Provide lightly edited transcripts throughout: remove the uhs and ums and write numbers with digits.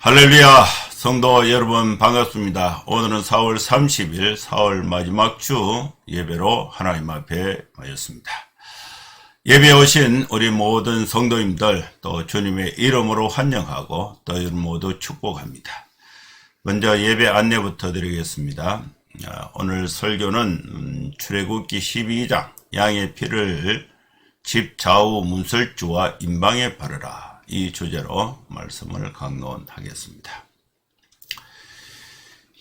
할렐루야, 성도 여러분 반갑습니다. 오늘은 4월 30일 4월 마지막 주 예배로 하나님 앞에 모였습니다. 예배에 오신 우리 모든 성도님들 또 주님의 이름으로 환영하고 또 여러분 모두 축복합니다. 먼저 예배 안내부터 드리겠습니다. 오늘 설교는 출애굽기 12장 양의 피를 집 좌우 문설주와 임방에 바르라, 이 주제로 말씀을 강론하겠습니다.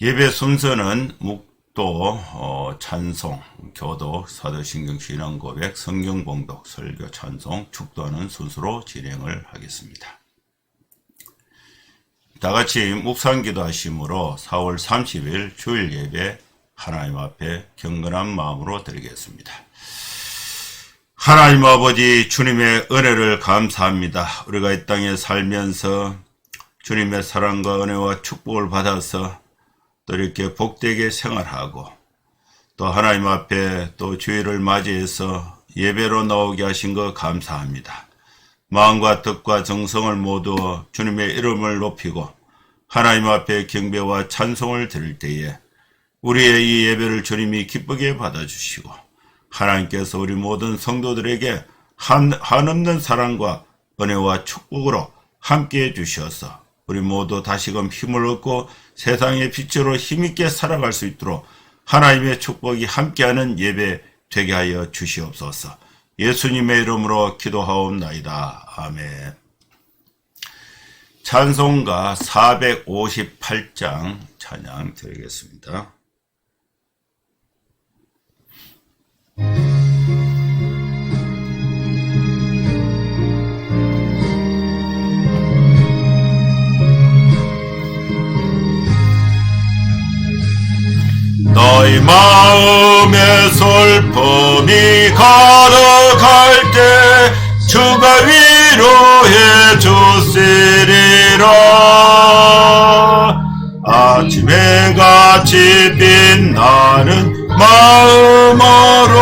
예배 순서는 묵도, 찬송, 교독, 사도신경 신앙고백, 성경봉독, 설교, 찬송, 축도하는 순서로 진행을 하겠습니다. 다같이 묵상기도 하심으로 4월 30일 주일 예배 하나님 앞에 경건한 마음으로 드리겠습니다. 하나님 아버지, 주님의 은혜를 감사합니다. 우리가 이 땅에 살면서 주님의 사랑과 은혜와 축복을 받아서 또 이렇게 복되게 생활하고 또 하나님 앞에 또 주일을 맞이해서 예배로 나오게 하신 것 감사합니다. 마음과 뜻과 정성을 모두 주님의 이름을 높이고 하나님 앞에 경배와 찬송을 드릴 때에 우리의 이 예배를 주님이 기쁘게 받아주시고 하나님께서 우리 모든 성도들에게 한없는 사랑과 은혜와 축복으로 함께해 주셔서 우리 모두 다시금 힘을 얻고 세상의 빛으로 힘있게 살아갈 수 있도록 하나님의 축복이 함께하는 예배 되게 하여 주시옵소서. 예수님의 이름으로 기도하옵나이다. 아멘. 찬송가 458장 찬양 드리겠습니다. 너희 마음에 슬픔이 가득할 때 주가 위로해 주시리라. 아침에 같이 빛나는 마음으로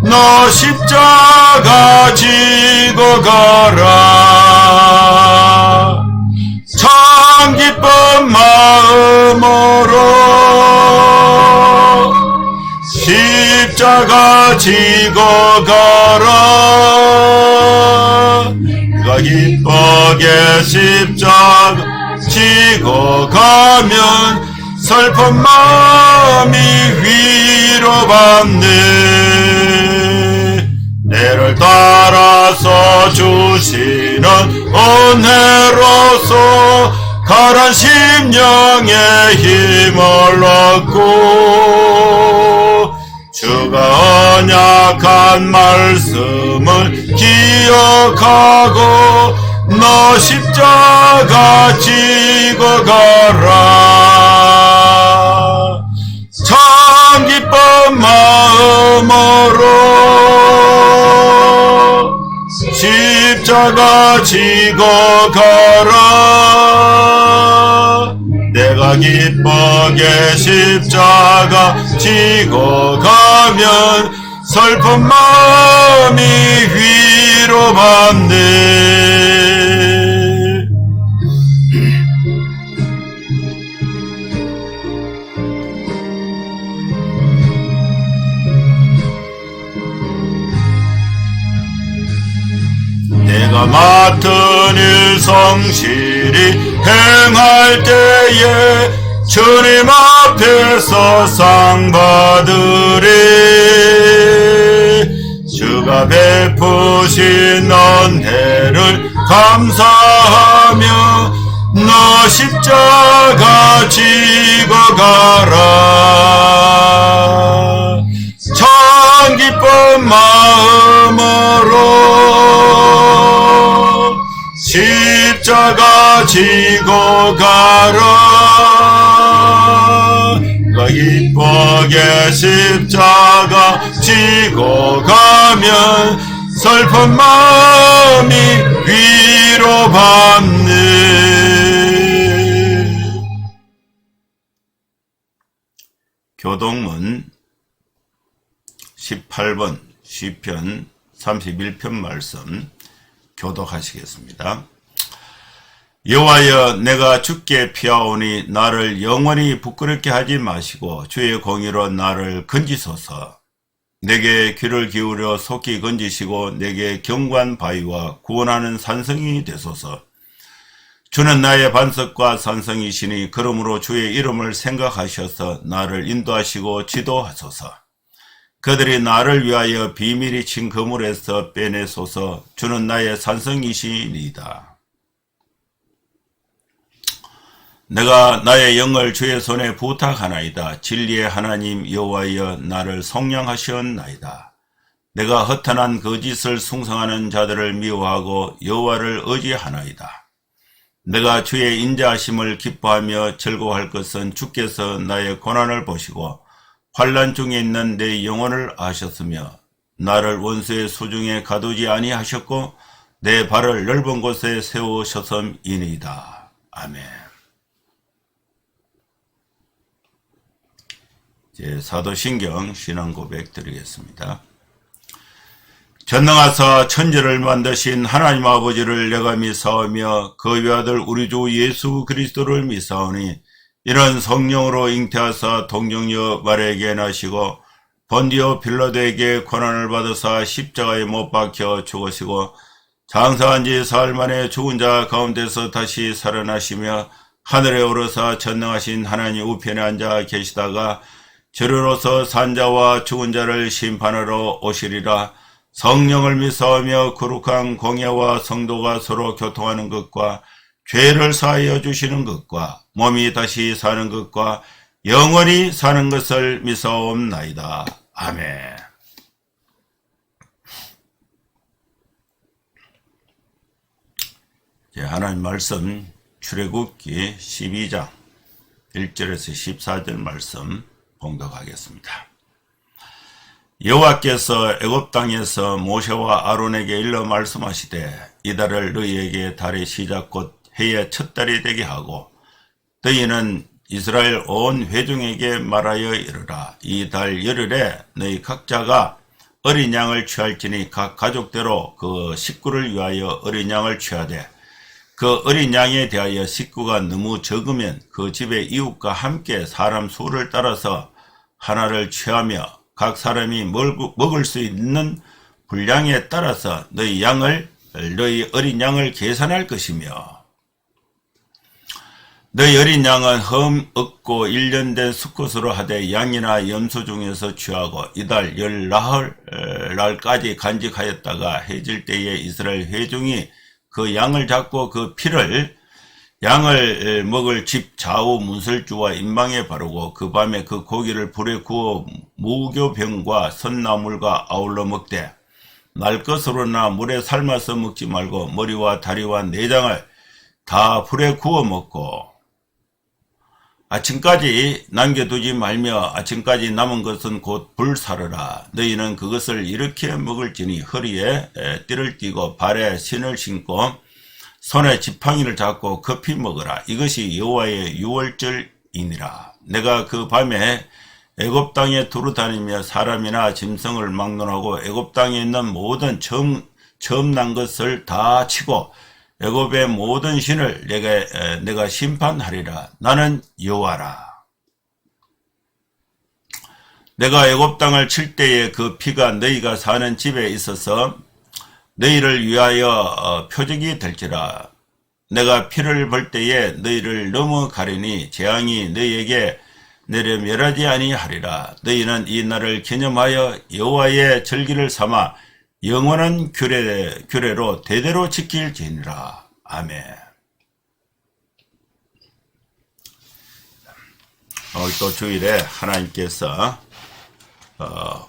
너 십자가 지고 가라. 참 기쁜 마음으로 십자가 지고 가라. 네가 기쁘게 십자가 지고 가면 슬픈 마음이 위로받네. 내를 따라서 주시는 은혜로서 가란 심령의 힘을 얻고 주가 언약한 말씀을 기억하고 너 십자가 지고 가라. 참 기쁜 마음으로 십자가 지고 가라. 내가 기쁘게 십자가 지고 가면 슬픈 마음이 위로받네. 내가 맡은 일 성실히 행할 때에 주님 앞에서 상 받으리. 주가 베푸신 은혜를 감사하며 너 십자가 지고 가라. 참 기쁜 마음으로 십자가 지고 가라. 네가 기쁘게 십자가 지고 가면 슬픈 마음이 위로받네. 교동문 18번 시편 31편 말씀 교독하시겠습니다. 여호와여, 내가 주께 피하오니 나를 영원히 부끄럽게 하지 마시고 주의 공의로 나를 건지소서. 내게 귀를 기울여 속히 건지시고 내게 견고한 바위와 구원하는 산성이 되소서. 주는 나의 반석과 산성이시니 그러므로 주의 이름을 생각하셔서 나를 인도하시고 지도하소서. 그들이 나를 위하여 비밀이 친 그물에서 빼내소서. 주는 나의 산성이시니이다. 내가 나의 영을 주의 손에 부탁하나이다. 진리의 하나님 여호와여, 나를 속량하시옵나이다. 내가 허탄한 거짓을 숭상하는 자들을 미워하고 여호와를 의지하나이다. 내가 주의 인자하심을 기뻐하며 즐거워할 것은 주께서 나의 고난을 보시고 환난 중에 있는 내 영혼을 아셨으며 나를 원수의 수중에 가두지 아니하셨고 내 발을 넓은 곳에 세우셨음이니이다. 아멘. 사도신경 신앙고백 드리겠습니다. 전능하사 천지를 만드신 하나님 아버지를 내가 미사오며 그 외아들 우리 주 예수 그리스도를 미사오니 이런 성령으로 잉태하사 동정녀 마리아에게 나시고 본디오 빌라도에게 고난을 받으사 십자가에 못 박혀 죽으시고 장사한 지 사흘 만에 죽은 자 가운데서 다시 살아나시며 하늘에 오르사 전능하신 하나님 우편에 앉아 계시다가 저리로서 산자와 죽은 자를 심판하러 오시리라. 성령을 믿사오며 거룩한 공예와 성도가 서로 교통하는 것과 죄를 사하여 주시는 것과 몸이 다시 사는 것과 영원히 사는 것을 믿사옵나이다. 아멘. 하나님 말씀 출애굽기 12장 1절에서 14절 말씀 봉독하겠습니다. 여호와께서 애굽 땅에서 모세와 아론에게 일러 말씀하시되 이달을 너희에게 달의 시작 곧 해의 첫 달이 되게 하고 너희는 이스라엘 온 회중에게 말하여 이르라. 이 달 열흘에 너희 각자가 어린 양을 취할지니 각 가족대로 그 식구를 위하여 어린 양을 취하되 그 어린 양에 대하여 식구가 너무 적으면 그 집의 이웃과 함께 사람 수를 따라서 하나를 취하며 각 사람이 먹을 수 있는 분량에 따라서 너희 어린 양을 계산할 것이며 너희 어린 양은 흠 없고 1년 된 수컷으로 하되 양이나 염소 중에서 취하고 이달 14날까지 간직하였다가 해질 때에 이스라엘 회중이 그 양을 잡고 그 피를 양을 먹을 집 좌우 문설주와 임방에 바르고 그 밤에 그 고기를 불에 구워 무교병과 선나물과 아울러 먹되 날 것으로나 물에 삶아서 먹지 말고 머리와 다리와 내장을 다 불에 구워 먹고 아침까지 남겨두지 말며 아침까지 남은 것은 곧 불사르라. 너희는 그것을 이렇게 먹을지니 허리에 띠를 띠고 발에 신을 신고 손에 지팡이를 잡고 급히 먹으라. 이것이 여호와의 유월절이니라. 내가 그 밤에 애굽 땅에 두루 다니며 사람이나 짐승을 막론하고 애굽 땅에 있는 모든 처음 난 것을 다 치고 애굽의 모든 신을 내가 심판하리라. 나는 여호와라. 내가 애굽 땅을 칠 때에 그 피가 너희가 사는 집에 있어서 너희를 위하여 표적이 될지라. 내가 피를 볼 때에 너희를 넘어가리니 재앙이 너희에게 내려 멸하지 아니하리라. 너희는 이 날을 기념하여 여호와의 절기를 삼아 영원한 규례로 대대로 지킬지니라. 아멘. 오늘 또 주일에 하나님께서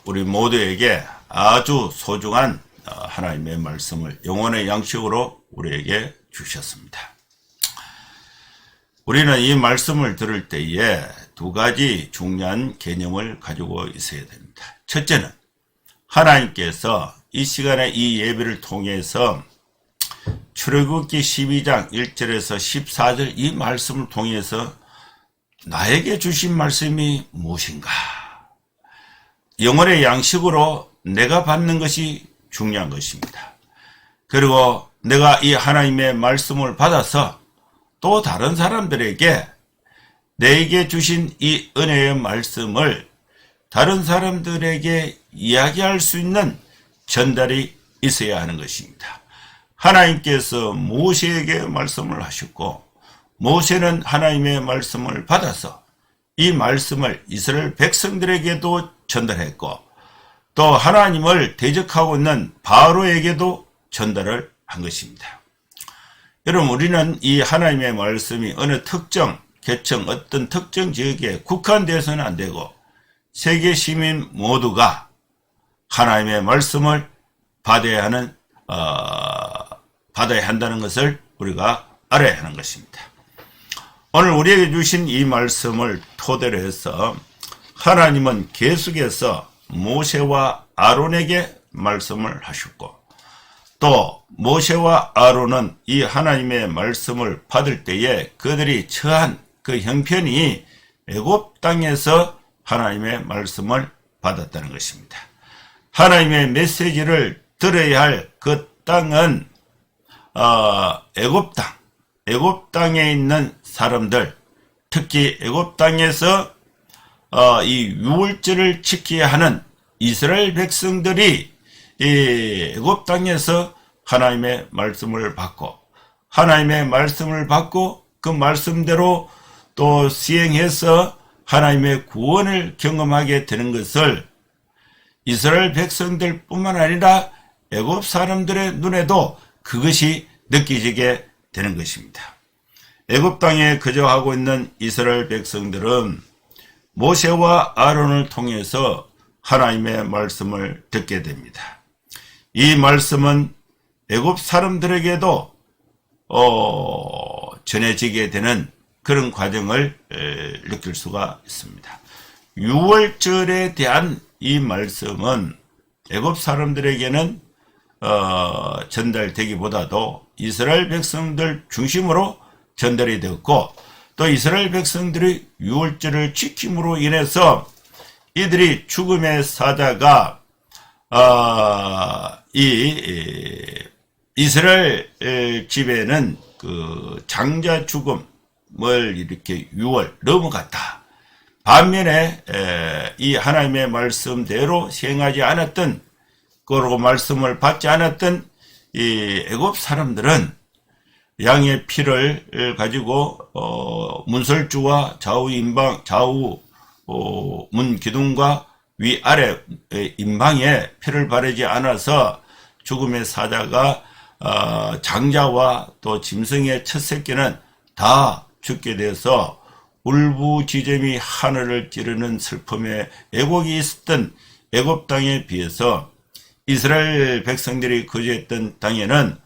우리 모두에게 아주 소중한 하나님의 말씀을 영혼의 양식으로 우리에게 주셨습니다. 우리는 이 말씀을 들을 때에 두 가지 중요한 개념을 가지고 있어야 됩니다. 첫째는 하나님께서 이 시간에 이 예배를 통해서 출애굽기 12장 1절에서 14절 이 말씀을 통해서 나에게 주신 말씀이 무엇인가? 영혼의 양식으로 내가 받는 것이 중요한 것입니다. 그리고 내가 이 하나님의 말씀을 받아서 또 다른 사람들에게 내게 주신 이 은혜의 말씀을 다른 사람들에게 이야기할 수 있는 전달이 있어야 하는 것입니다. 하나님께서 모세에게 말씀을 하셨고 모세는 하나님의 말씀을 받아서 이 말씀을 이스라엘 백성들에게도 전달했고 또 하나님을 대적하고 있는 바로에게도 전달을 한 것입니다. 여러분, 우리는 이 하나님의 말씀이 어느 특정 계층 어떤 특정 지역에 국한되어서는 안 되고 세계 시민 모두가 하나님의 말씀을 받아야 한다는 것을 우리가 알아야 하는 것입니다. 오늘 우리에게 주신 이 말씀을 토대로 해서 하나님은 계속해서 모세와 아론에게 말씀을 하셨고 또 모세와 아론은 이 하나님의 말씀을 받을 때에 그들이 처한 그 형편이 애굽 땅에서 하나님의 말씀을 받았다는 것입니다. 하나님의 메시지를 들어야 할 그 땅은 애굽 땅에 있는 사람들, 특히 애굽 땅에서 이 유월절을 지켜야 하는 이스라엘 백성들이 이 애굽 땅에서 하나님의 말씀을 받고 그 말씀대로 또 시행해서 하나님의 구원을 경험하게 되는 것을 이스라엘 백성들뿐만 아니라 애굽 사람들의 눈에도 그것이 느껴지게 되는 것입니다. 애굽 땅에 거주하고 있는 이스라엘 백성들은 모세와 아론을 통해서 하나님의 말씀을 듣게 됩니다. 이 말씀은 애굽 사람들에게도 전해지게 되는 그런 과정을 느낄 수가 있습니다. 유월절에 대한 이 말씀은 애굽 사람들에게는 전달되기보다도 이스라엘 백성들 중심으로 전달이 되었고 또 이스라엘 백성들이 유월절을 지킴으로 인해서 이들이 죽음의 사자가 이스라엘 집에는 그 장자 죽음을 이렇게 유월 넘어갔다. 반면에 이 하나님의 말씀대로 시행하지 않았던 그러고 말씀을 받지 않았던 이 애굽 사람들은 양의 피를 가지고 문설주와 좌우 문 기둥과 위아래 임방에 피를 바르지 않아서 죽음의 사자가 장자와 또 짐승의 첫 새끼는 다 죽게 돼서 울부짖음이 하늘을 찌르는 슬픔의 애곡이 있었던 애굽 땅에 비해서 이스라엘 백성들이 거주했던 땅에는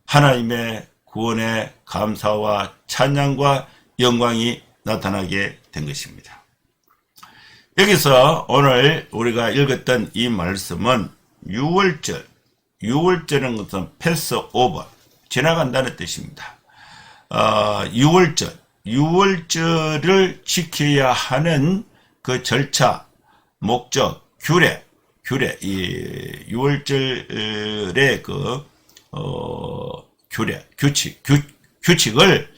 하나님의 구원의 감사와 찬양과 영광이 나타나게 된 것입니다. 여기서 오늘 우리가 읽었던 이 말씀은 유월절은 것은 패스오버, 지나간다는 뜻입니다. 유월절을 지켜야 하는 그 절차, 목적, 이 유월절의 규칙을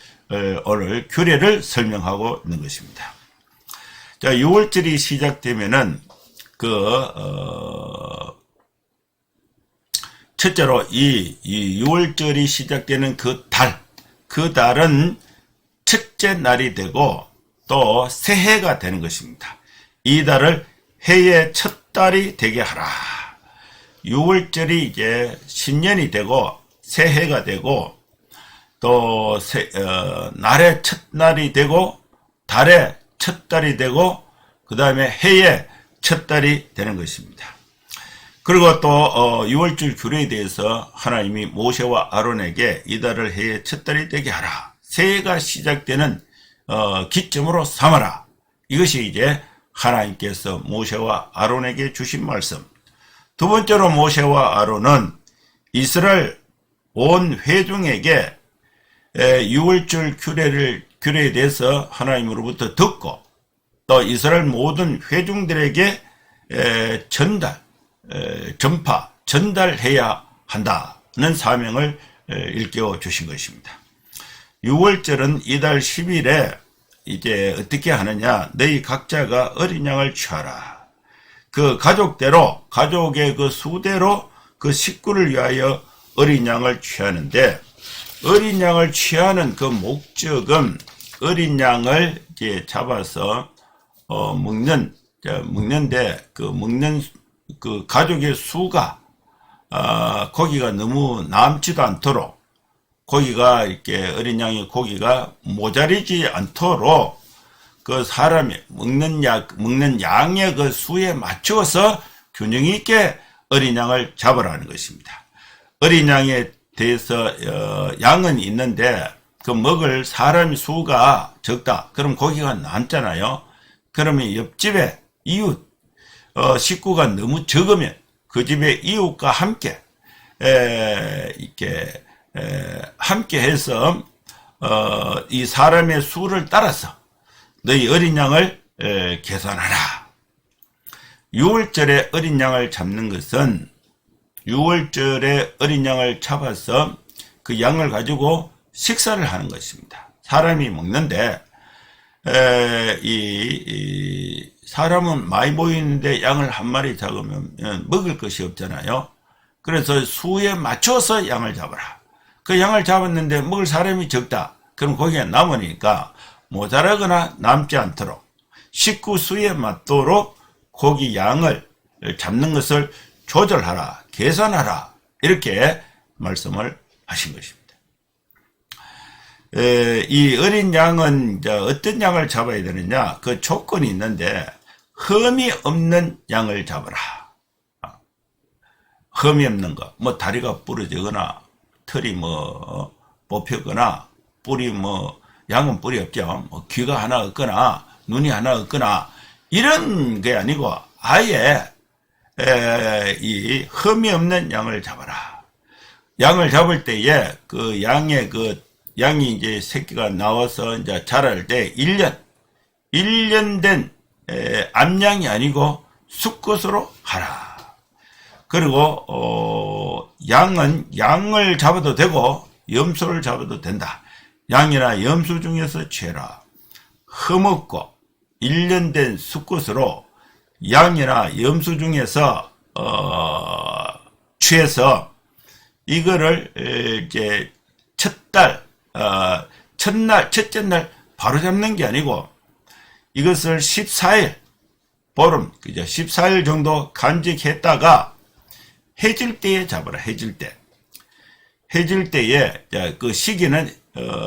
오늘 규례를 설명하고 있는 것입니다. 자, 유월절이 시작되면은 첫째로 이 유월절이 시작되는 그 달은 첫째 날이 되고 또 새해가 되는 것입니다. 이 달을 해의 첫 달이 되게 하라. 유월절이 이제 신년이 되고 새해가 되고 또 날의 첫날이 되고 달의 첫달이 되고 그 다음에 해의 첫달이 되는 것입니다. 그리고 또 유월절 규례에 대해서 하나님이 모세와 아론에게 이 달을 해의 첫달이 되게 하라. 새해가 시작되는 기점으로 삼아라. 이것이 이제 하나님께서 모세와 아론에게 주신 말씀. 두 번째로 모세와 아론은 이스라엘 온 회중에게 유월절 규례에 대해서 하나님으로부터 듣고 또 이스라엘 모든 회중들에게 전달해야 한다는 사명을 일깨워 주신 것입니다. 6월절은 이달 10일에 이제 어떻게 하느냐, 너희 각자가 어린 양을 취하라. 그 가족대로, 가족의 그 수대로 그 식구를 위하여 어린 양을 취하는데, 어린 양을 취하는 그 목적은 어린 양을 이제 잡아서 먹는데 그 먹는 그 가족의 수가 고기가 너무 남지도 않도록, 고기가 이렇게 어린 양의 고기가 모자리지 않도록 그 사람이 먹는 양의 그 수에 맞추어서 균형 있게 어린 양을 잡으라는 것입니다. 어린 양에 대해서 양은 있는데 그 먹을 사람 수가 적다. 그럼 고기가 남잖아요. 그러면 옆집에 이웃 식구가 너무 적으면 그 집의 이웃과 함께 이렇게 함께 해서 이 사람의 수를 따라서 너희 어린 양을 계산하라. 6월절에 어린 양을 잡는 것은 6월절에 어린 양을 잡아서 그 양을 가지고 식사를 하는 것입니다. 사람이 먹는데 사람은 많이 모이는데 양을 한 마리 잡으면 먹을 것이 없잖아요. 그래서 수에 맞춰서 양을 잡아라. 그 양을 잡았는데 먹을 사람이 적다. 그럼 고기가 남으니까 모자라거나 남지 않도록 식구 수에 맞도록 고기 양을 잡는 것을 조절하라, 계산하라, 이렇게 말씀을 하신 것입니다. 이 어린 양은 어떤 양을 잡아야 되느냐, 그 조건이 있는데 흠이 없는 양을 잡아라. 흠이 없는 거, 뭐 다리가 부러지거나 털이 뭐 뽑혔거나 뿔이 양은 뿔이 없죠. 귀가 하나 없거나 눈이 하나 없거나 이런 게 아니고 아예 이 흠이 없는 양을 잡아라. 양을 잡을 때에 그 양이 이제 새끼가 나와서 이제 자랄 때 1년 된 암양이 아니고 수컷으로 하라. 그리고 양을 잡아도 되고 염소를 잡아도 된다. 양이나 염소 중에서 취해라. 흠없고 1년 된 수컷으로 양이나 염소 중에서 취해서 이거를 이제 첫째 날 바로 잡는 게 아니고 이것을 14일 보름, 그죠? 14일 정도 간직했다가 해질 때에 잡아라. 해질 때에 그 시기는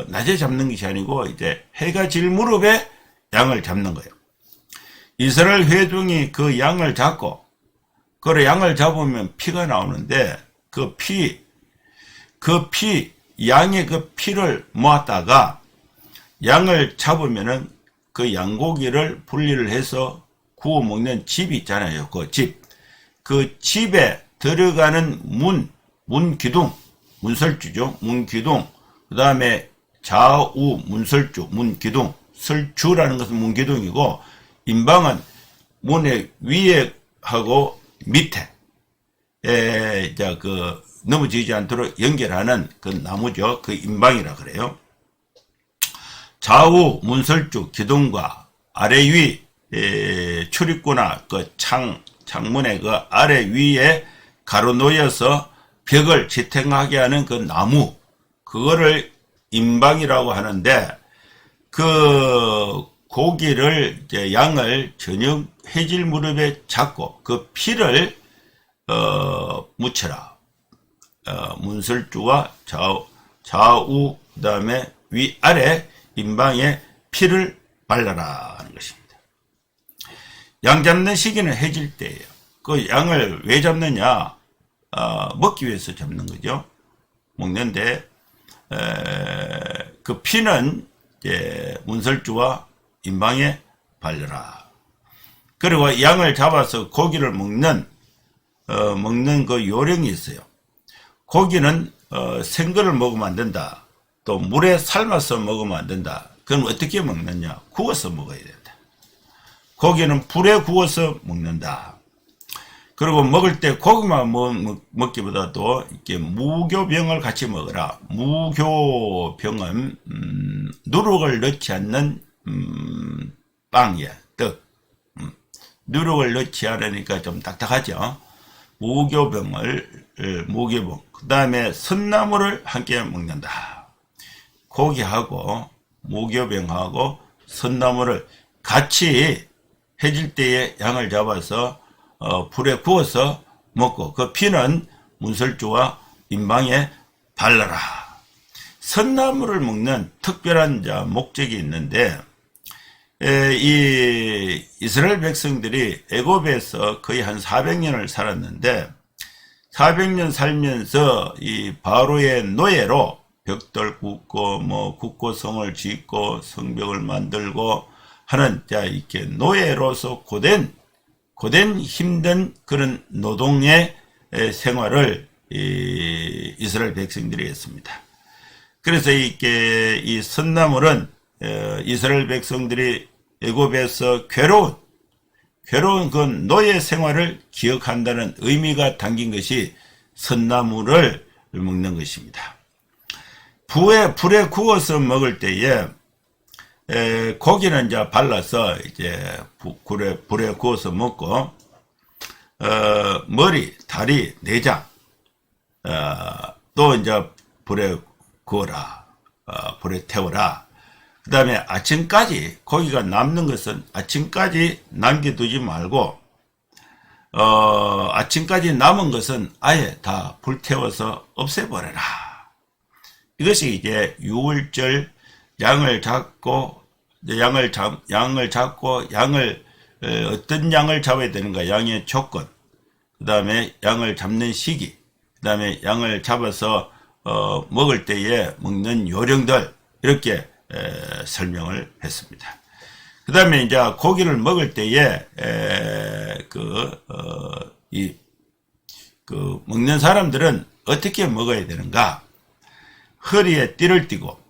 낮에 잡는 것이 아니고 이제 해가 질 무렵에 양을 잡는 거예요. 이스라엘 회중이 그 양을 잡고, 그래 양을 잡으면 피가 나오는데 양의 그 피를 모았다가 양을 잡으면은 그 양고기를 분리를 해서 구워 먹는 집이 있잖아요. 그 집에 들어가는 문기둥, 문설주죠. 문기둥, 그 다음에 좌우 문설주, 문기둥, 설주라는 것은 문기둥이고, 인방은 문의 위에 하고 밑에, 넘어지지 않도록 연결하는 그 나무죠. 그 인방이라 그래요. 좌우 문설주 기둥과 아래 위, 출입구나 그 창문의 그 아래 위에 가로 놓여서 벽을 지탱하게 하는 그 나무, 그거를 인방이라고 하는데, 그 고기를 양을 저녁 해질 무렵에 잡고 그 피를 묻혀라. 문설주와 좌우 그다음에 위아래 인방에 피를 발라라 하는 것입니다. 양 잡는 시기는 해질 때예요. 그 양을 왜 잡느냐? 먹기 위해서 잡는 거죠. 먹는데 그 피는 문설주와 인방에 발려라. 그리고 양을 잡아서 고기를 먹는 그 요령이 있어요. 고기는 생거를 먹으면 안 된다. 또 물에 삶아서 먹으면 안 된다. 그럼 어떻게 먹느냐? 구워서 먹어야 된다. 고기는 불에 구워서 먹는다. 그리고 먹을 때 고기만 먹기보다도 이렇게 무교병을 같이 먹어라. 무교병은 누룩을 넣지 않는 빵이야. 떡. 누룩을 넣지 않으니까 좀 딱딱하죠. 무교병. 그 다음에 선나물을 함께 먹는다. 고기하고 무교병하고 선나물을 같이 해질 때에 양을 잡아서 불에 구워서 먹고, 그 피는 문설주와 임방에 발라라. 선나물을 먹는 특별한 목적이 있는데, 이 이스라엘 백성들이 애굽에서 거의 한 400년을 살았는데, 400년 살면서 이 바로의 노예로 벽돌 굽고 굽고 성을 짓고 성벽을 만들고 하는, 이렇게 노예로서 고된 힘든 그런 노동의 생활을 이스라엘 백성들이 했습니다. 그래서 이렇게 이 선나물은 이스라엘 백성들이 애굽에서 괴로운 그 노예 생활을 기억한다는 의미가 담긴 것이 선나물을 먹는 것입니다. 불에 구워서 먹을 때에 고기는 이제 발라서 이제 불에 구워서 먹고, 머리, 다리, 내장, 또 이제 불에 구워라, 불에 태워라. 그 다음에 아침까지, 고기가 남는 것은 아침까지 남겨두지 말고, 아침까지 남은 것은 아예 다 불태워서 없애버려라. 이것이 이제 유월절 양을 잡고 어떤 양을 잡아야 되는가, 양의 조건, 그 다음에 양을 잡는 시기, 그 다음에 양을 잡아서 먹을 때에 먹는 요령들, 이렇게 설명을 했습니다. 그 다음에 이제 고기를 먹을 때에 먹는 사람들은 어떻게 먹어야 되는가? 허리에 띠를 띠고,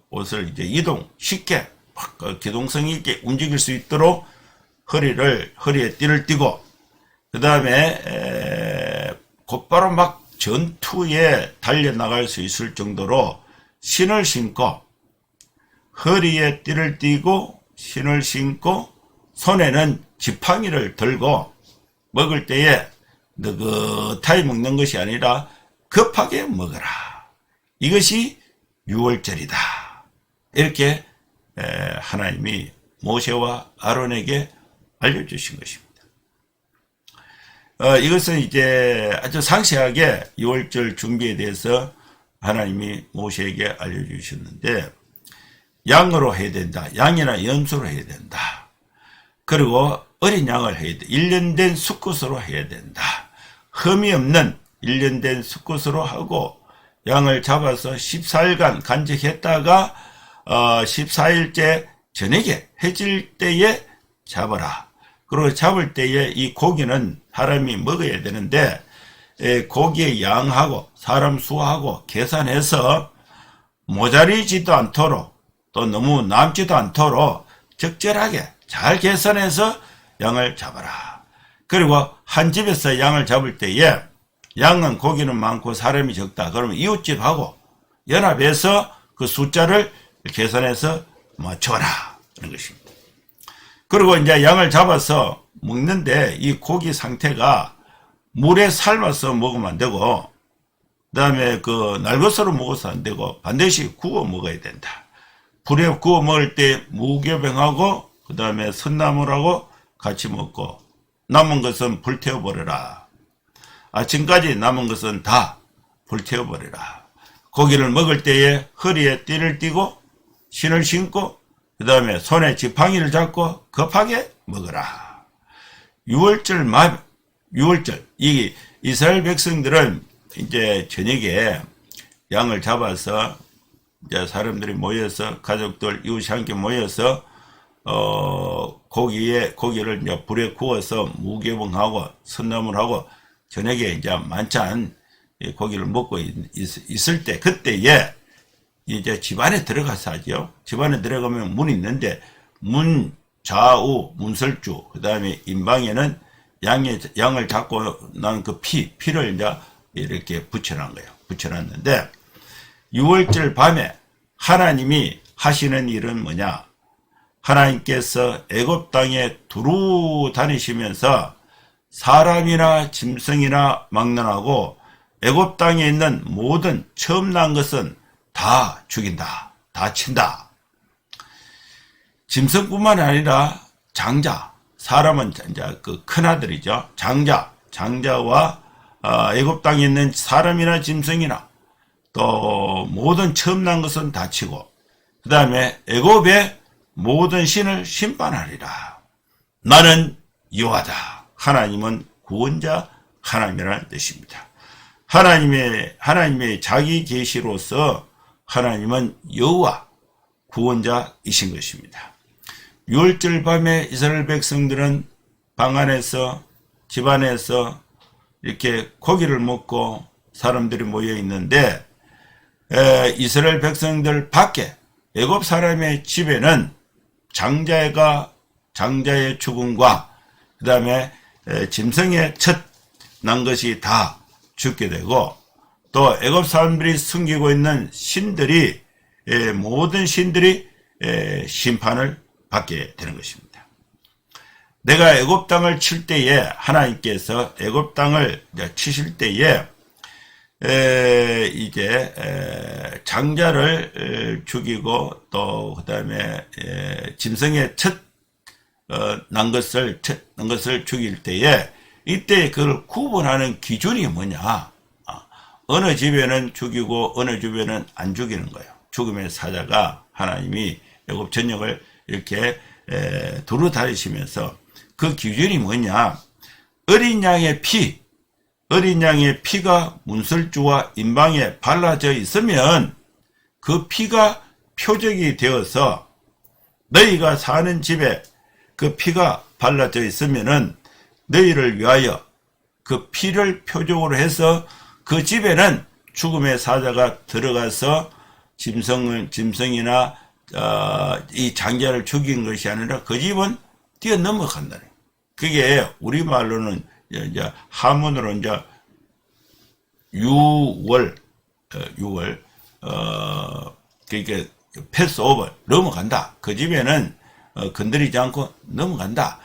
옷을 이제 이동 쉽게 기동성 있게 움직일 수 있도록 허리에 띠를 띠고, 그 다음에 곧바로 막 전투에 달려나갈 수 있을 정도로 신을 신고, 허리에 띠를 띠고 신을 신고 손에는 지팡이를 들고 먹을 때에 느긋하게 먹는 것이 아니라 급하게 먹어라. 이것이 유월절이다. 이렇게 하나님이 모세와 아론에게 알려주신 것입니다. 이것은 이제 아주 상세하게 유월절 준비에 대해서 하나님이 모세에게 알려주셨는데, 양으로 해야 된다. 양이나 염소로 해야 된다. 그리고 어린 양을 해야 돼. 1년 된 수컷으로 해야 된다. 흠이 없는 1년 된 수컷으로 하고, 양을 잡아서 14일간 간직했다가 14일째 저녁에 해질 때에 잡아라. 그리고 잡을 때에 이 고기는 사람이 먹어야 되는데, 고기의 양하고 사람 수하고 계산해서 모자리지도 않도록, 또 너무 남지도 않도록 적절하게 잘 계산해서 양을 잡아라. 그리고 한 집에서 양을 잡을 때에 양은 고기는 많고 사람이 적다. 그러면 이웃집하고 연합해서 그 숫자를 계산해서 맞춰라 하는 것입니다. 그리고 이제 양을 잡아서 먹는데, 이 고기 상태가 물에 삶아서 먹으면 안 되고, 그 다음에 날것으로 먹어서 안 되고, 반드시 구워 먹어야 된다. 불에 구워 먹을 때 무교병하고 그 다음에 선나물하고 같이 먹고, 남은 것은 불태워버려라. 아침까지 남은 것은 다 불태워버려라. 고기를 먹을 때에 허리에 띠를 띠고 신을 신고, 그 다음에 손에 지팡이를 잡고 급하게 먹어라. 유월절, 이 이스라엘 백성들은 이제 저녁에 양을 잡아서 이제 사람들이 모여서, 가족들, 이웃이 함께 모여서 고기를 이제 불에 구워서 무교병하고 선나물하고 저녁에 이제 만찬 고기를 먹고 있을 때, 그때에 이제 집 안에 들어가서 하죠. 집 안에 들어가면 문이 있는데, 문 좌우 문설주, 그 다음에 임방에는 양을 잡고 난 그 피를 이제 이렇게 붙여놓은 거예요. 붙여놨는데 6월절 밤에 하나님이 하시는 일은 뭐냐? 하나님께서 애굽 땅에 두루 다니시면서 사람이나 짐승이나 막론하고 애굽 땅에 있는 모든 처음 난 것은 다 죽인다. 다 친다. 짐승뿐만 아니라 장자, 사람은 이제 그 큰아들이죠. 장자와 애굽 땅에 있는 사람이나 짐승이나 또 모든 처음 난 것은 다 치고 그 다음에 애굽의 모든 신을 심판하리라. 나는 여호와다. 하나님은 구원자 하나님이라는 뜻입니다. 하나님의 자기 계시로서 하나님은 여호와 구원자이신 것입니다. 6월절 밤에 이스라엘 백성들은 방 안에서 집 안에서 이렇게 고기를 먹고 사람들이 모여 있는데 이스라엘 백성들 밖에 애굽 사람의 집에는 장자의 죽음과 그 다음에 짐승의 첫 난 것이 다 죽게 되고 또 애굽 사람들이 숨기고 있는 신들이 모든 신들이 심판을 받게 되는 것입니다. 내가 애굽 땅을 칠 때에 하나님께서 애굽 땅을 치실 때에 이제 장자를 죽이고 또 그다음에 짐승의 첫 난 것을 죽일 때에 이때 그걸 구분하는 기준이 뭐냐? 어느 집에는 죽이고 어느 집에는 안 죽이는 거예요. 죽음의 사자가 하나님이 애굽 전역을 이렇게 두루 다니시면서 그 기준이 뭐냐? 어린 양의 피가 문설주와 임방에 발라져 있으면 그 피가 표적이 되어서 너희가 사는 집에 그 피가 발라져 있으면은 너희를 위하여 그 피를 표적으로 해서 그 집에는 죽음의 사자가 들어가서 짐승이나 이 장자를 죽인 것이 아니라 그 집은 뛰어넘어간다는. 그게 우리말로는 이제 한문으로 이제 6월 그러니까 패스오버 넘어간다. 그 집에는 건드리지 않고 넘어간다.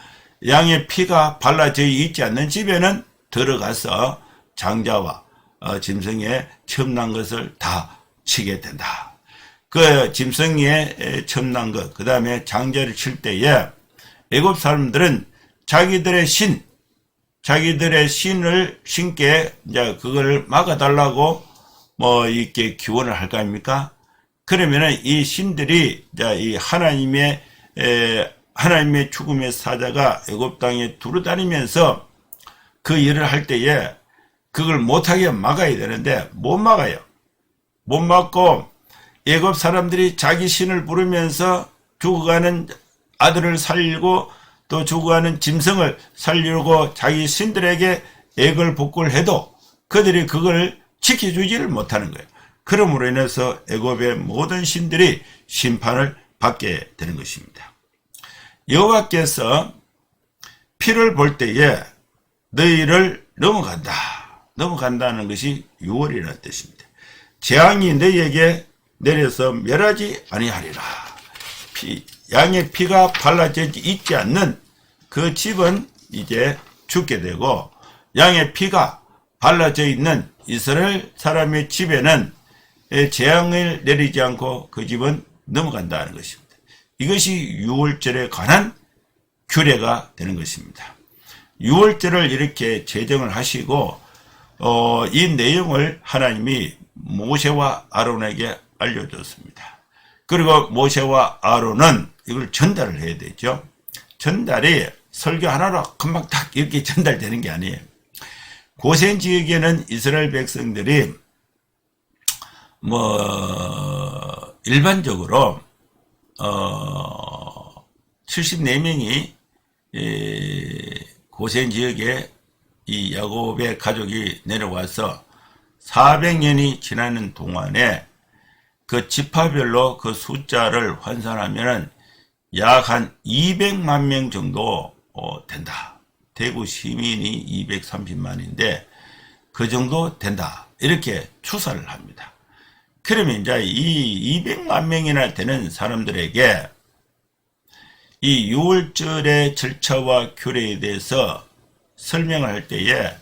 양의 피가 발라져 있지 않는 집에는 들어가서 장자와 짐승의 처음 난 것을 다 치게 된다. 그 짐승의 처음 난 것, 그 다음에 장자를 칠 때에 애굽 사람들은 자기들의 신께 이제 그걸 막아달라고 뭐 이렇게 기원을 할 거 아닙니까? 그러면은 이 신들이 이제 이 하나님의 죽음의 사자가 애굽 땅에 두루다니면서 그 일을 할 때에 그걸 못하게 막아야 되는데 못 막아요. 못 막고 애굽 사람들이 자기 신을 부르면서 죽어가는 아들을 살리고 또 죽어가는 짐승을 살리려고 자기 신들에게 애걸복걸 해도 그들이 그걸 지켜주지를 못하는 거예요. 그러므로 인해서 애굽의 모든 신들이 심판을 받게 되는 것입니다. 여호와께서 피를 볼 때에 너희를 넘어간다는 것이 6월이라는 뜻입니다. 재앙이 너희에게 내려서 멸하지 아니하리라. 양의 피가 발라져 있지 않는 그 집은 이제 죽게 되고 양의 피가 발라져 있는 이스라엘 사람의 집에는 재앙을 내리지 않고 그 집은 넘어간다는 것입니다. 이것이 6월절에 관한 규례가 되는 것입니다. 6월절을 이렇게 제정을 하시고 이 내용을 하나님이 모세와 아론에게 알려줬습니다. 그리고 모세와 아론은 이걸 전달을 해야 되죠. 전달이 설교 하나로 금방 딱 이렇게 전달되는 게 아니에요. 고센 지역에는 이스라엘 백성들이 일반적으로 74명이 고센 지역에 이 야곱의 가족이 내려와서 400년이 지나는 동안에 그 지파별로 그 숫자를 환산하면은 약 한 200만 명 정도 된다. 대구 시민이 230만인데 그 정도 된다. 이렇게 추산을 합니다. 그러면 이제 이 200만 명이나 되는 사람들에게 이 6월절의 절차와 규례에 대해서 설명을 할 때에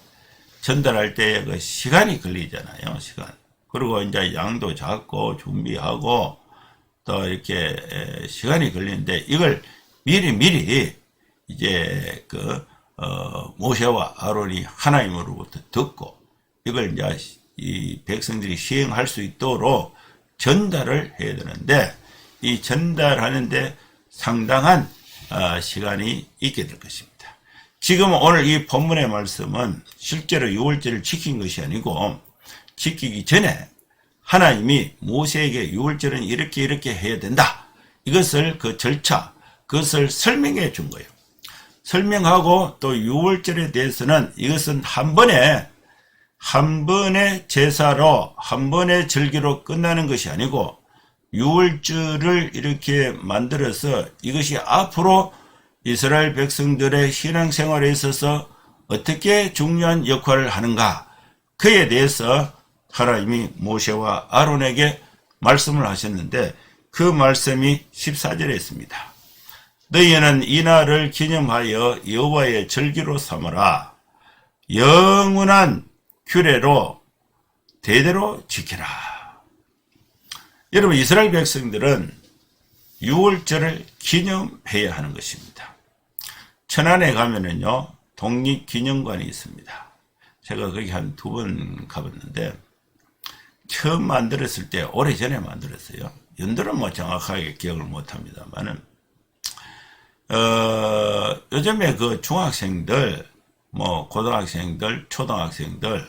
전달할 때에 그 시간이 걸리잖아요. 시간. 그리고 이제 양도 잡고 준비하고 또 이렇게 시간이 걸리는데 이걸 미리 이제 모세와 아론이 하나님으로부터 듣고 이걸 이제 이 백성들이 시행할 수 있도록 전달을 해야 되는데 이 전달하는데 상당한 시간이 있게 될 것입니다. 지금 오늘 이 본문의 말씀은 실제로 6월절을 지킨 것이 아니고 지키기 전에 하나님이 모세에게 6월절은 이렇게 해야 된다. 이것을 그 절차, 그것을 설명해 준 거예요. 설명하고 또 6월절에 대해서는 이것은 한 번의 제사로 한 번의 절기로 끝나는 것이 아니고 6월절을 이렇게 만들어서 이것이 앞으로 이스라엘 백성들의 신앙생활에 있어서 어떻게 중요한 역할을 하는가 그에 대해서 하나님이 모세와 아론에게 말씀을 하셨는데 그 말씀이 14절에 있습니다. 너희는 이날을 기념하여 여호와의 절기로 삼으라. 영원한 규례로 대대로 지키라. 여러분 이스라엘 백성들은 6월절을 기념해야 하는 것입니다. 천안에 가면은요 독립기념관이 있습니다. 제가 거기 한 2번 가봤는데 처음 만들었을 때 오래전에 만들었어요. 연도는 뭐 정확하게 기억을 못합니다만은 요즘에 그 중학생들 뭐 고등학생들 초등학생들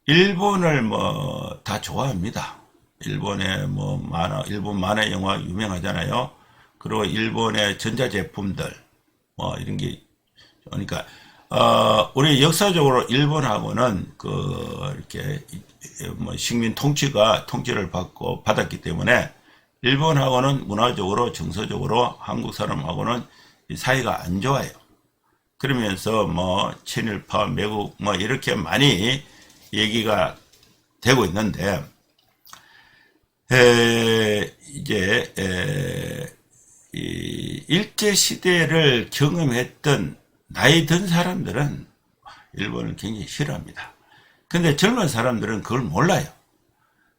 일본을 뭐 다 좋아합니다. 일본의 뭐 일본 만화 영화 유명하잖아요. 그리고 일본의 전자제품들 뭐 이런 게 그러니까 우리 역사적으로 일본하고는 이렇게 뭐 식민 통치를 받았기 때문에 일본하고는 문화적으로 정서적으로 한국 사람하고는 사이가 안 좋아요. 그러면서 뭐 친일파 매국 뭐 이렇게 많이 얘기가 되고 있는데 이 일제시대를 경험했던 나이 든 사람들은 일본을 굉장히 싫어합니다. 근데 젊은 사람들은 그걸 몰라요.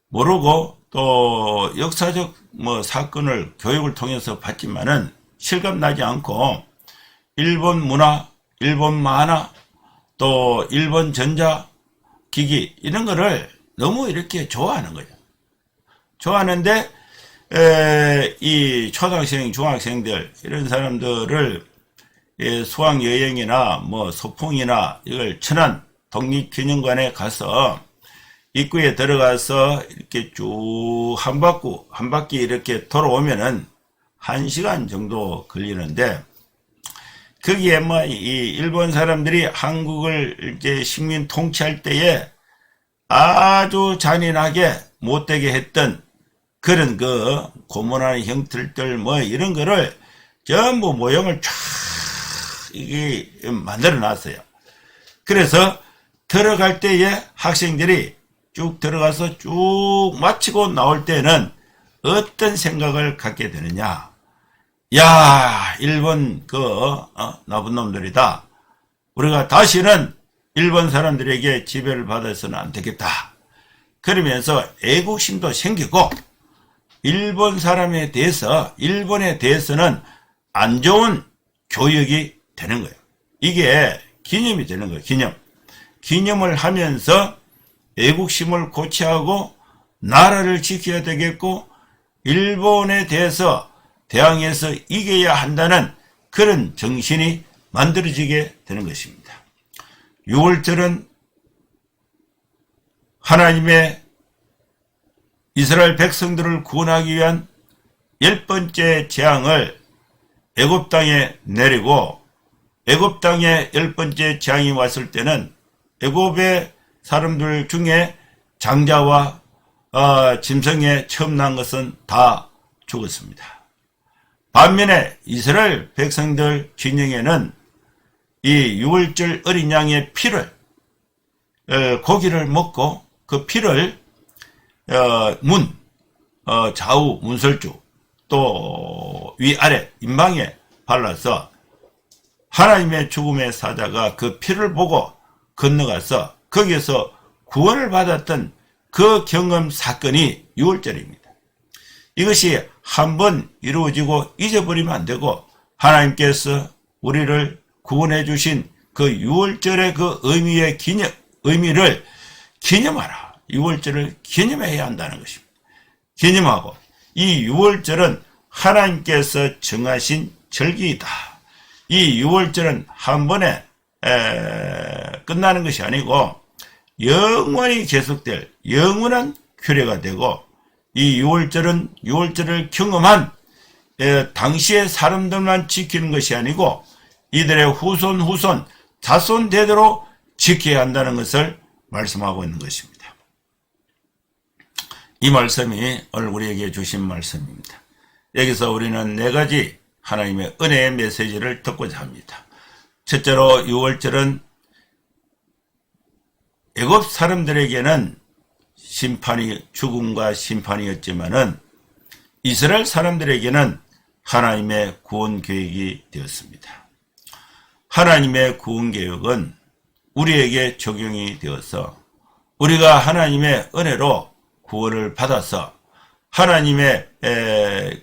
모르고 또 역사적 뭐 사건을 교육을 통해서 받지만은 실감나지 않고 일본 문화, 일본 만화, 또 일본 전자기기 이런 거를 너무 이렇게 좋아하는 거죠. 좋아하는데 이 초등학생, 중학생들 이런 사람들을 수학여행이나 뭐 소풍이나 이걸 천안 독립기념관에 가서 입구에 들어가서 이렇게 쭉 한 바퀴 이렇게 돌아오면은 1시간 정도 걸리는데 거기에 뭐 이 일본 사람들이 한국을 이제 식민 통치할 때에 아주 잔인하게 못되게 했던 그런 고문하는 형틀들 뭐 이런 거를 전부 모형을 쫙 이게 만들어 놨어요. 그래서 들어갈 때에 학생들이 쭉 들어가서 쭉 마치고 나올 때는 어떤 생각을 갖게 되느냐. 야, 일본 나쁜 놈들이다. 우리가 다시는 일본 사람들에게 지배를 받아서는 안 되겠다. 그러면서 애국심도 생기고 일본에 대해서는 안 좋은 교육이 되는 거예요. 이게 기념이 되는 거예요. 기념을 하면서 애국심을 고취하고 나라를 지켜야 되겠고 일본에 대해서 대항해서 이겨야 한다는 그런 정신이 만들어지게 되는 것입니다. 6월절은 하나님의 이스라엘 백성들을 구원하기 위한 10번째 재앙을 애굽 땅에 내리고 애굽 땅에 10번째 재앙이 왔을 때는 애굽의 사람들 중에 장자와 짐승에 처음 난 것은 다 죽었습니다. 반면에 이스라엘 백성들 진영에는 이 6월절 어린 양의 피를 고기를 먹고 그 피를 좌우 문설주 또 위아래 임방에 발라서 하나님의 죽음의 사자가 그 피를 보고 건너가서 거기에서 구원을 받았던 그 경험 사건이 6월절입니다. 이것이 한번 이루어지고 잊어버리면 안 되고 하나님께서 우리를 구원해 주신 그 6월절의 그 의미를 기념하라. 6월절을 기념해야 한다는 것입니다. 기념하고 이 6월절은 하나님께서 정하신 절기이다. 이 6월절은 한 번에 끝나는 것이 아니고 영원히 계속될 영원한 규례가 되고 이 6월절은 6월절을 경험한 당시의 사람들만 지키는 것이 아니고 이들의 후손 자손 대대로 지켜야 한다는 것을 말씀하고 있는 것입니다. 이 말씀이 오늘 우리에게 주신 말씀입니다. 여기서 우리는 4가지 하나님의 은혜의 메시지를 듣고자 합니다. 첫째로 6월절은 애굽 사람들에게는 죽음과 심판이었지만은 이스라엘 사람들에게는 하나님의 구원 계획이 되었습니다. 하나님의 구원 계획은 우리에게 적용이 되어서 우리가 하나님의 은혜로 구원을 받아서 하나님의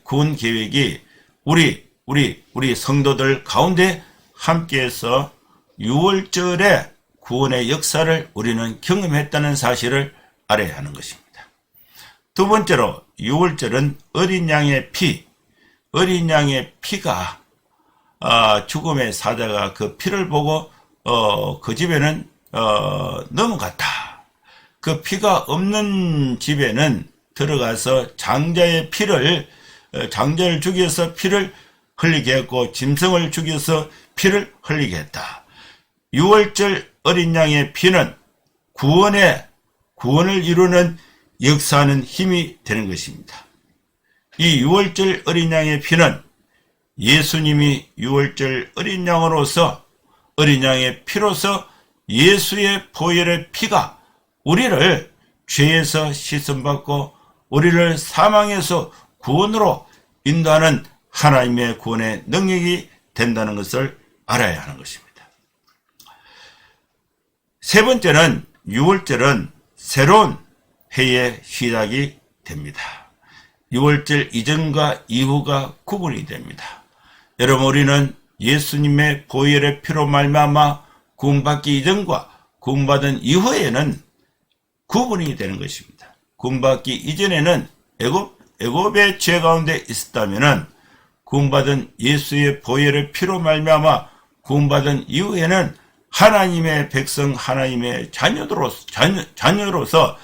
구원 계획이 우리 성도들 가운데 함께해서 6월절의 구원의 역사를 우리는 경험했다는 사실을 알아야 하는 것입니다. 두 번째로 6월절은 어린 양의 피가 죽음의 사자가 그 피를 보고 그 집에는 넘어갔다. 그 피가 없는 집에는 들어가서 장자의 장자를 죽여서 피를 흘리게 했고 짐승을 죽여서 피를 흘리게 했다. 6월절 어린 양의 피는 구원을 이루는 역사하는 힘이 되는 것입니다. 이 6월절 어린 양의 피는 예수님이 6월절 어린 양의 피로서 예수의 보혈의 피가 우리를 죄에서 씻음받고 우리를 사망에서 구원으로 인도하는 하나님의 구원의 능력이 된다는 것을 알아야 하는 것입니다. 세 번째는 6월절은 새로운 해의 시작이 됩니다. 6월절 이전과 이후가 구분이 됩니다. 여러분, 우리는 예수님의 보혈의 피로 말미암아 구원받기 이전과 구원받은 이후에는 구분이 되는 것입니다. 구원받기 이전에는 애굽의 죄 가운데 있었다면은 구원받은 예수의 보혈의 피로 말미암아 구원받은 이후에는 하나님의 백성, 하나님의 자녀로서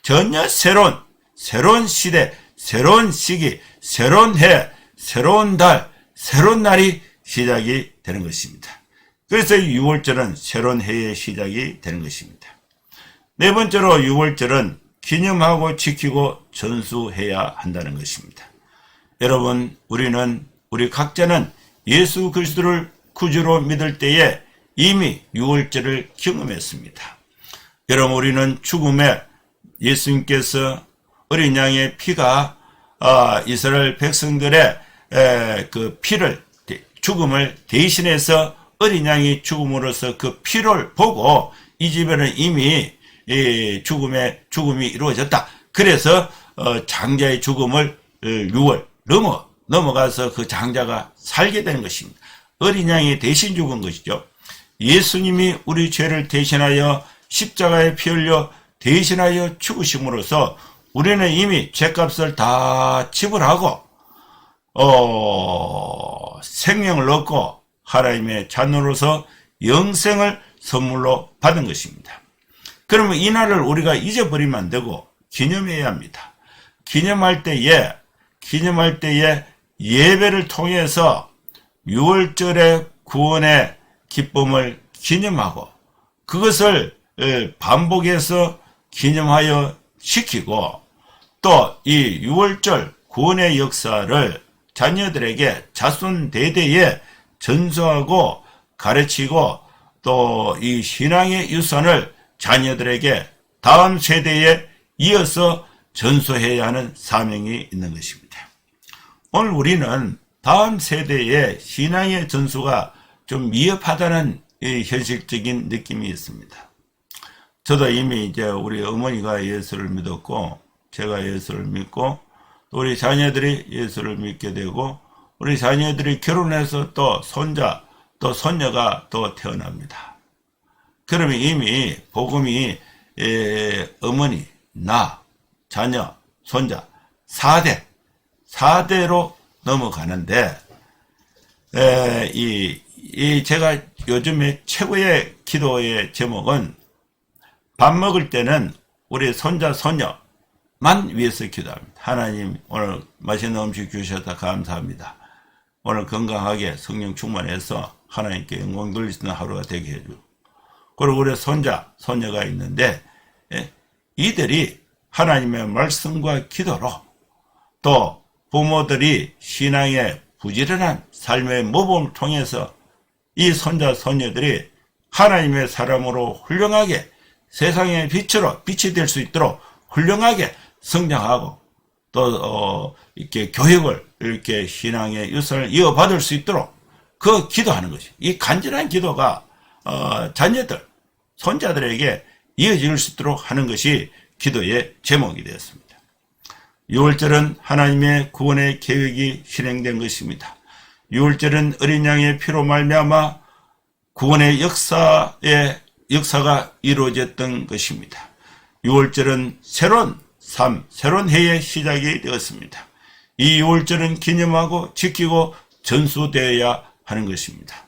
전혀 새로운 시대, 새로운 시기, 새로운 해, 새로운 달, 새로운 날이 시작이 되는 것입니다. 그래서 6월절은 새로운 해의 시작이 되는 것입니다. 네 번째로 6월절은 기념하고 지키고 전수해야 한다는 것입니다. 여러분, 우리 각자는 예수 그리스도를 구주로 믿을 때에 이미 6월절을 경험했습니다. 여러분, 우리는 죽음에 예수님께서 어린 양의 피가 이스라엘 백성들의 그 죽음을 대신해서 어린 양이 죽음으로써 그 피를 보고 이 집에는 이미 죽음이 이루어졌다. 그래서 장자의 죽음을 6월 넘어가서 그 장자가 살게 되는 것입니다. 어린 양이 대신 죽은 것이죠. 예수님이 우리 죄를 대신하여 십자가에 피 흘려 대신하여 죽으심으로써 우리는 이미 죄값을 다 지불하고 생명을 얻고 하나님의 자녀로서 영생을 선물로 받은 것입니다. 그러면 이 날을 우리가 잊어버리면 안 되고 기념해야 합니다. 기념할 때에 예배를 통해서 6월절의 구원의 기쁨을 기념하고 그것을 반복해서 기념하여 지키고 또 이 6월절 구원의 역사를 자녀들에게 자손 대대에 전수하고 가르치고 또 이 신앙의 유산을 자녀들에게 다음 세대에 이어서 전수해야 하는 사명이 있는 것입니다. 오늘 우리는 다음 세대의 신앙의 전수가 좀 미흡하다는 이 현실적인 느낌이 있습니다. 저도 이미 이제 우리 어머니가 예수를 믿었고 제가 예수를 믿고 또 우리 자녀들이 예수를 믿게 되고 우리 자녀들이 결혼해서 또 손자 또 손녀가 또 태어납니다. 그러면 이미 복음이 어머니, 나, 자녀, 손자 4대로 넘어가는데 제가 요즘에 최고의 기도의 제목은 밥 먹을 때는 우리 손자, 손녀만 위해서 기도합니다. 하나님 오늘 맛있는 음식 주셔서 감사합니다. 오늘 건강하게 성령 충만해서 하나님께 영광 돌리시는 하루가 되게 해주고 그리고 우리 손자, 손녀가 있는데 이들이 하나님의 말씀과 기도로 또 부모들이 신앙의 부지런한 삶의 모범을 통해서 이 손자, 손녀들이 하나님의 사람으로 훌륭하게 세상의 빛이 될 수 있도록 훌륭하게 성장하고 또 이렇게 교육을 이렇게 신앙의 유산을 이어받을 수 있도록 그 기도하는 것이 이 간절한 기도가 자녀들, 손자들에게 이어질 수 있도록 하는 것이 기도의 제목이 되었습니다. 6월절은 하나님의 구원의 계획이 실행된 것입니다. 6월절은 어린 양의 피로 말미암아 구원의 역사가 이루어졌던 것입니다. 6월절은 새로운 삶, 새로운 해의 시작이 되었습니다. 이 6월절은 기념하고 지키고 전수되어야 하는 것입니다.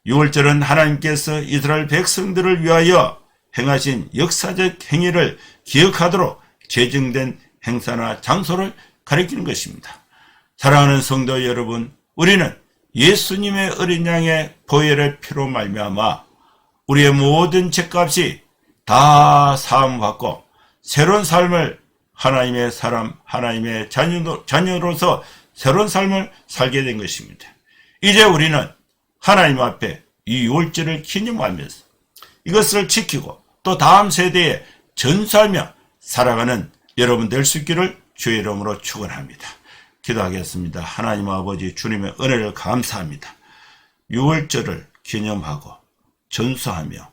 6월절은 하나님께서 이스라엘 백성들을 위하여 행하신 역사적 행위를 기억하도록 제정된 행사나 장소를 가리키는 것입니다. 사랑하는 성도 여러분, 우리는 예수님의 어린 양의 보혈의 피로 말미암아 우리의 모든 죄값이 다 사함받고 새로운 삶을 하나님의 사람, 하나님의 자녀로서 새로운 삶을 살게 된 것입니다. 이제 우리는 하나님 앞에 이 6월절을 기념하면서 이것을 지키고 또 다음 세대에 전수하며 살아가는 여러분 될 수 있기를 주의 이름으로 축원합니다. 기도하겠습니다. 하나님 아버지 주님의 은혜를 감사합니다. 6월절을 기념하고 전수하며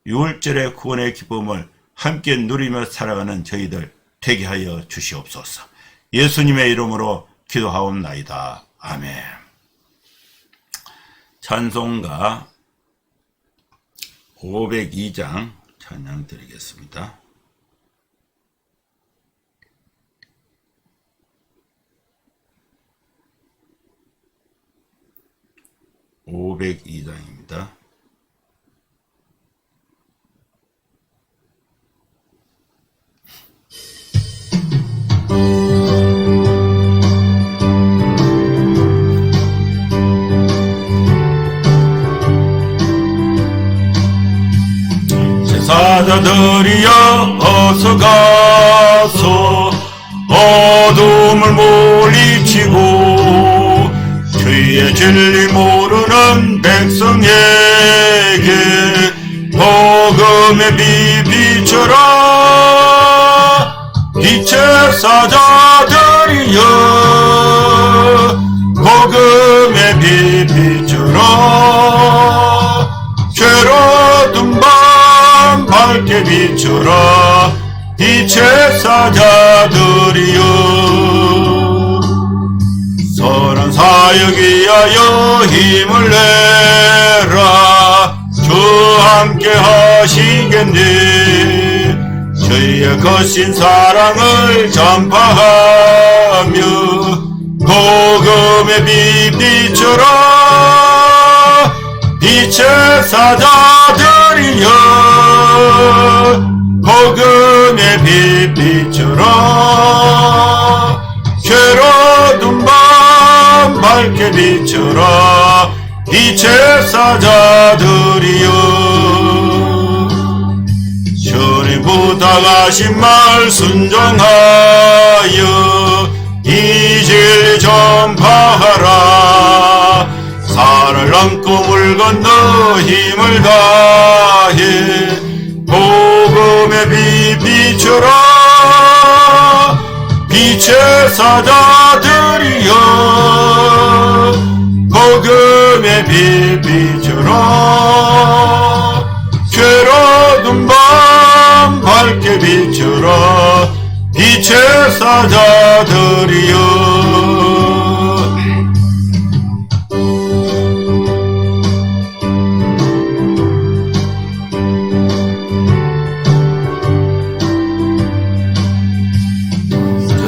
6월절의 구원의 기쁨을 함께 누리며 살아가는 저희들 되게 하여 주시옵소서. 예수님의 이름으로 기도하옵나이다. 아멘. 찬송가 502장 찬양 드리겠습니다. 502장입니다. 제사자들이여 어서 가서 어둠을 물리치고 주의 진리 모르는 백성에게 복음의 빛 비춰라. 빛의 사자들이여 복음의 빛 비춰라. 괴로운 밤 밝게 비춰라. 빛의 사자들이여 선한 사역 위하여 힘을 내라. 주 함께 하시겠니. 주의 거신 사랑을 전파하며 복음의 빛 비춰라. 빛의 사자들이여 복음의 빛 비춰라. 괴로운 밤 밝게 비춰라. 빛의 사자들이여 주님 부탁하신 말 순종하여 이제 전파하라. 산을 넘고 물 건너 힘을 다해 복음의 빛 비춰라. 빛의 사자들이여 복음의 빛 비춰라. 괴로운 밤 밝게 비춰라. 빛의 사자들이여.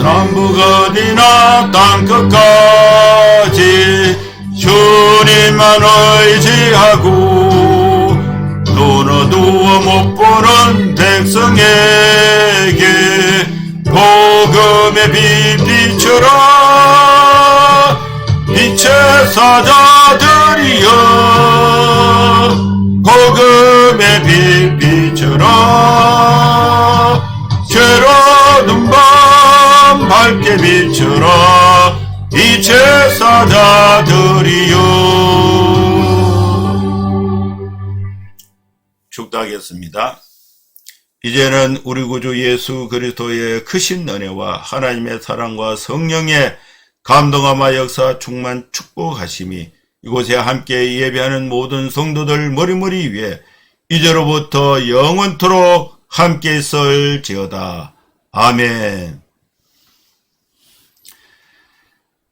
남북 어디나 땅끝까지 주님만 의지하고 눈 어두워 못 보는 백성에게 복음의 빛 비춰라. 빛의 사자들이여 복음의 빛 비춰라. 괴로운 밤 밝게 비춰라. 빛의 사자들이여. 축도하겠습니다. 이제는 우리 구주 예수 그리스도의 크신 은혜와 하나님의 사랑과 성령의 감동함과 역사 충만 축복하심이 이곳에 함께 예배하는 모든 성도들 머리머리 위에 이제로부터 영원토록 함께 있을지어다. 아멘.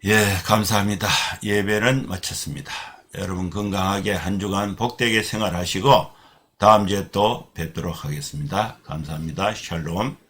예, 감사합니다. 예배는 마쳤습니다. 여러분 건강하게 한 주간 복되게 생활하시고 다음 주에 또 뵙도록 하겠습니다. 감사합니다. 샬롬.